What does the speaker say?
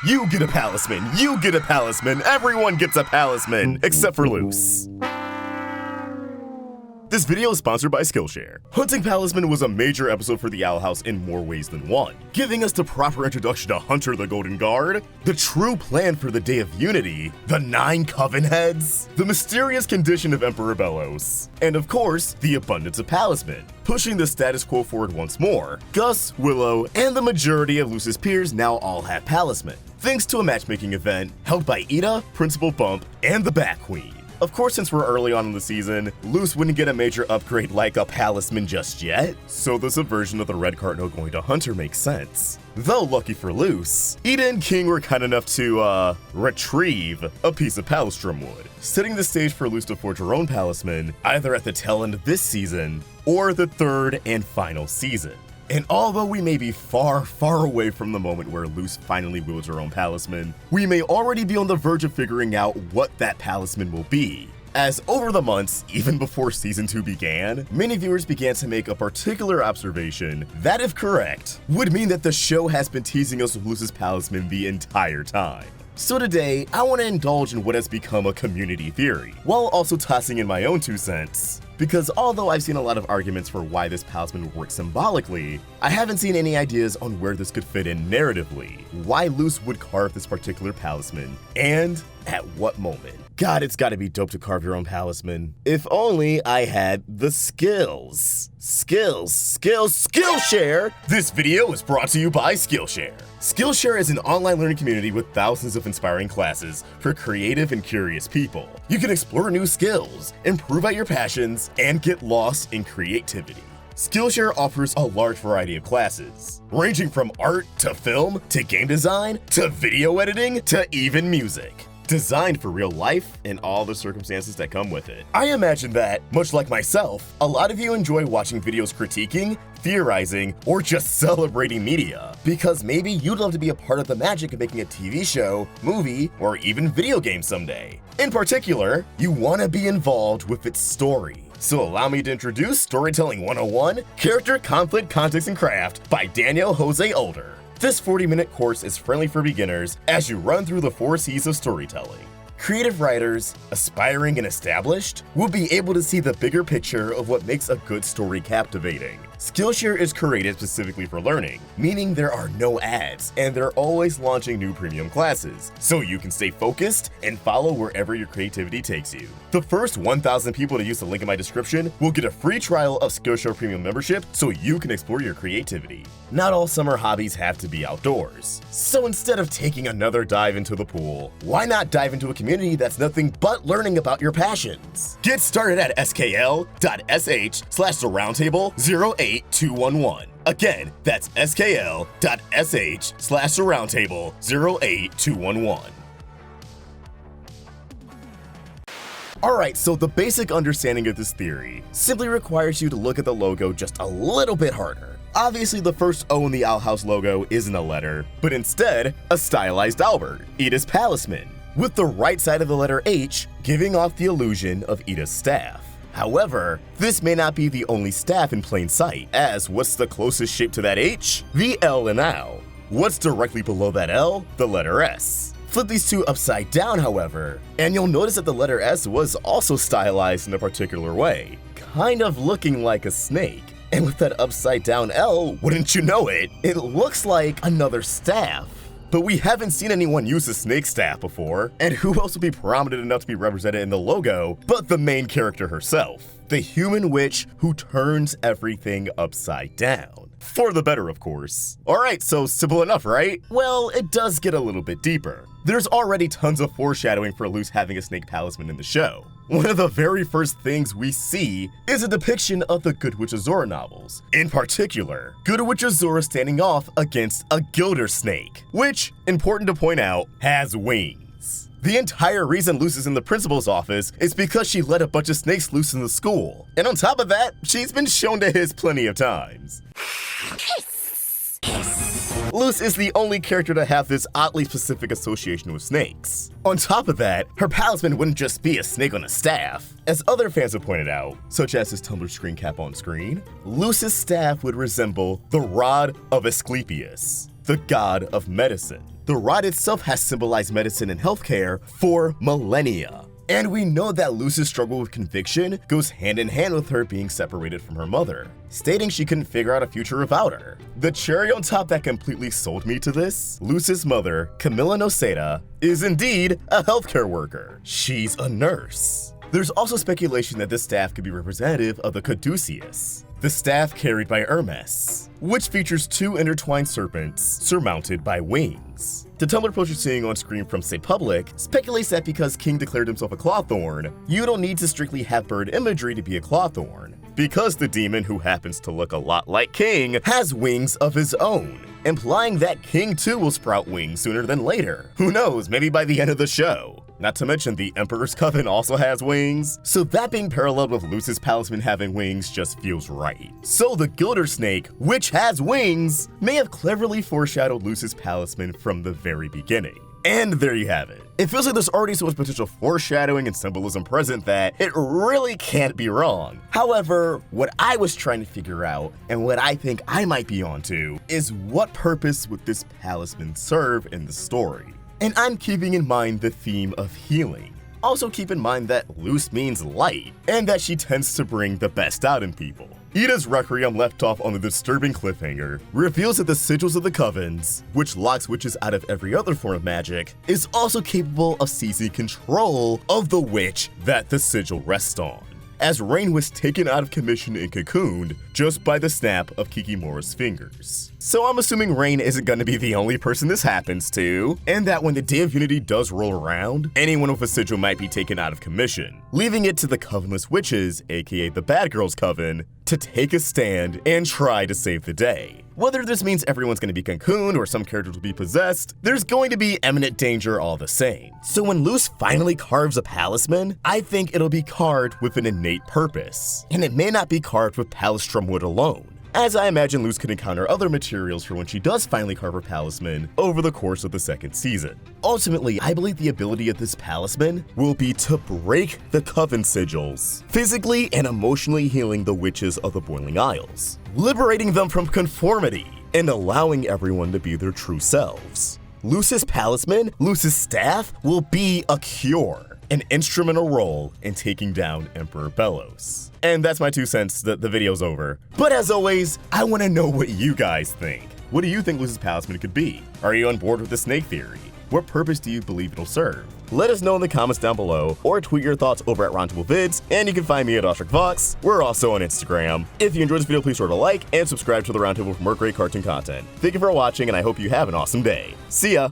You get a Palisman, you get a Palisman, everyone gets a Palisman, except for Luz. This video is sponsored by Skillshare. Hunting Palisman was a major episode for the Owl House in more ways than one, giving us the proper introduction to Hunter the Golden Guard, the true plan for the Day of Unity, the 9 Coven heads, the mysterious condition of Emperor Bellows, and of course, the abundance of Palismen, pushing the status quo forward once more. Gus, Willow, and the majority of Luz's peers now all have Palismen, thanks to a matchmaking event held by Ida, Principal Bump, and the Bat Queen. Of course, since we're early on in the season, Luz wouldn't get a major upgrade like a Palisman just yet, so the subversion of the red cardinal going to Hunter makes sense. Though lucky for Luz, Ida and King were kind enough to, retrieve a piece of Palistrom wood, setting the stage for Luz to forge her own Palisman, either at the tail end of this season, or the third and final season. And although we may be far, far away from the moment where Luz finally wields her own Palisman, we may already be on the verge of figuring out what that Palisman will be. As over the months, even before Season 2 began, many viewers began to make a particular observation that, if correct, would mean that the show has been teasing us with Luz's Palisman the entire time. So today, I want to indulge in what has become a community theory, while also tossing in my own 2 cents. Because although I've seen a lot of arguments for why this Palisman would work symbolically, I haven't seen any ideas on where this could fit in narratively, why Luz would carve this particular Palisman, and at what moment. God, it's gotta be dope to carve your own Palisman. If only I had the skills. Skillshare! This video is brought to you by Skillshare. Skillshare is an online learning community with thousands of inspiring classes for creative and curious people. You can explore new skills, improve at your passions, and get lost in creativity. Skillshare offers a large variety of classes, ranging from art to film to game design to video editing to even music. Designed for real life and all the circumstances that come with it. I imagine that, much like myself, a lot of you enjoy watching videos critiquing, theorizing, or just celebrating media, because maybe you'd love to be a part of the magic of making a TV show, movie, or even video game someday. In particular, you want to be involved with its story. So allow me to introduce Storytelling 101, Character, Conflict, Context, and Craft by Daniel Jose Older. This 40-minute course is friendly for beginners as you run through the 4 C's of storytelling. Creative writers, aspiring and established, will be able to see the bigger picture of what makes a good story captivating. Skillshare is created specifically for learning, meaning there are no ads, and they're always launching new premium classes, so you can stay focused and follow wherever your creativity takes you. The first 1,000 people to use the link in my description will get a free trial of Skillshare Premium membership so you can explore your creativity. Not all summer hobbies have to be outdoors, so instead of taking another dive into the pool, why not dive into a community that's nothing but learning about your passions? Get started at skl.sh/theroundtable08211. Again, that's skl.sh/theroundtable08211. Alright, so the basic understanding of this theory simply requires you to look at the logo just a little bit harder. Obviously, the first O in the Owl House logo isn't a letter, but instead, a stylized Albert, Ida's Palisman, with the right side of the letter H giving off the illusion of Ida's staff. However, this may not be the only staff in plain sight, as what's the closest shape to that H? The L in owl. What's directly below that L? The letter S. Flip these two upside down, however, and you'll notice that the letter S was also stylized in a particular way, kind of looking like a snake. And with that upside down L, wouldn't you know it, it looks like another staff. But we haven't seen anyone use a snake staff before, and who else would be prominent enough to be represented in the logo but the main character herself, the human witch who turns everything upside down. For the better, of course. Alright, so simple enough, right? Well, it does get a little bit deeper. There's already tons of foreshadowing for Luz having a snake Palisman in the show. One of the very first things we see is a depiction of the Good Witch Azura novels. In particular, Good Witch Azura standing off against a Gilder snake, which, important to point out, has wings. The entire reason Luz is in the principal's office is because she let a bunch of snakes loose in the school. And on top of that, she's been shown to hiss plenty of times. Luz is the only character to have this oddly specific association with snakes. On top of that, her Palisman wouldn't just be a snake on a staff. As other fans have pointed out, such as his Tumblr screen cap on screen, Luz's staff would resemble the rod of Asclepius, the god of medicine. The rod itself has symbolized medicine and healthcare for millennia. And we know that Luz's struggle with conviction goes hand in hand with her being separated from her mother, stating she couldn't figure out a future without her. The cherry on top that completely sold me to this, Luz's mother, Luz Noceda, is indeed a healthcare worker. She's a nurse. There's also speculation that this staff could be representative of the Caduceus, the staff carried by Hermes, which features two intertwined serpents surmounted by wings. The Tumblr post you're seeing on screen from Say Public speculates that because King declared himself a Clawthorn, you don't need to strictly have bird imagery to be a Clawthorn, because the demon, who happens to look a lot like King, has wings of his own, implying that King too will sprout wings sooner than later. Who knows, maybe by the end of the show. Not to mention the Emperor's Coven also has wings, so that being paralleled with Luz's Palismen having wings just feels right. So the Gilder Snake, which has wings, may have cleverly foreshadowed Luz's Palismen from the very beginning. And there you have it. It feels like there's already so much potential foreshadowing and symbolism present that it really can't be wrong. However, what I was trying to figure out, and what I think I might be onto, is what purpose would this Palisman serve in the story? And I'm keeping in mind the theme of healing. Also keep in mind that Luz means light, and that she tends to bring the best out in people. Ida's Requiem, left off on the disturbing cliffhanger, reveals that the sigils of the covens, which locks witches out of every other form of magic, is also capable of seizing control of the witch that the sigil rests on, as Rain was taken out of commission and cocooned just by the snap of Kikimura's fingers. So I'm assuming Rain isn't going to be the only person this happens to, and that when the Day of Unity does roll around, anyone with a sigil might be taken out of commission, leaving it to the Covenless Witches, aka the Bad Girls Coven, to take a stand and try to save the day. Whether this means everyone's going to be cocooned or some characters will be possessed, there's going to be imminent danger all the same. So when Luz finally carves a Palisman, I think it'll be carved with an innate purpose, and it may not be carved with Palistrum wood alone, as I imagine Luz could encounter other materials for when she does finally carve her Palisman over the course of the second season. Ultimately, I believe the ability of this Palisman will be to break the Coven sigils, physically and emotionally healing the witches of the Boiling Isles, liberating them from conformity, and allowing everyone to be their true selves. Luz's Palisman, Luz's staff, will be a cure, an instrumental role in taking down Emperor Belos. And that's my 2 cents, the video's over. But as always, I want to know what you guys think. What do you think Luz's Palisman could be? Are you on board with the snake theory? What purpose do you believe it'll serve? Let us know in the comments down below, or tweet your thoughts over at Roundtable Vids, and you can find me at OstricVox. We're also on Instagram. If you enjoyed this video, please sort of like and subscribe to the Roundtable for more great cartoon content. Thank you for watching, and I hope you have an awesome day. See ya!